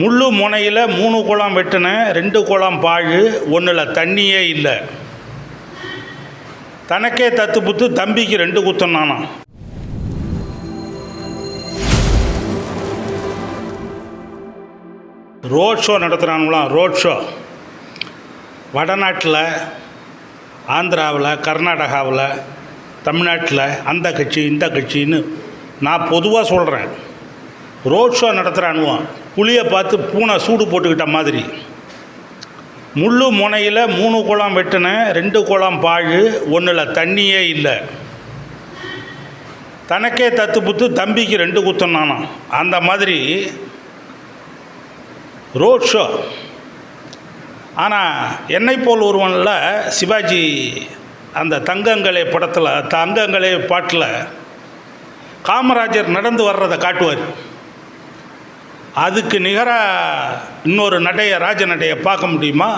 முள்ளு முனையில் 3 குளம் வெட்டினேன், 2 குளம் பாழ், ஒன்றில் தண்ணியே இல்லை. தனக்கே தத்து புத்து தம்பிக்கு 2 குத்தனானா. ரோட் ஷோ நடத்துகிறானுங்களாம். ரோட் ஷோ வடநாட்டில், ஆந்திராவில், கர்நாடகாவில், தமிழ்நாட்டில் அந்த கட்சி இந்த கட்சின்னு நான் பொதுவாக சொல்கிறேன். ரோட் ஷோ நடத்துகிறானுவான். புளியை பார்த்து பூனை சூடு போட்டுக்கிட்ட மாதிரி. முள்ளு முனையில் 3 குளம் வெட்டினேன், 2 குளம் பாழ், ஒன்றில் தண்ணியே இல்லை. தனக்கே தத்து புத்து தம்பிக்கு 2 குத்தனானா. அந்த மாதிரி ரோட் ஷோ. ஆனால் என்னை போல் ஒருவனில் சிவாஜி அந்த தங்கங்களே படத்தில், தங்கங்களே பாட்டில் காமராஜர் நடந்து வர்றதை காட்டுவார். அதுக்கு நிகராக இன்னொரு நடையை, ராஜ நடையை பார்க்க முடியுமா?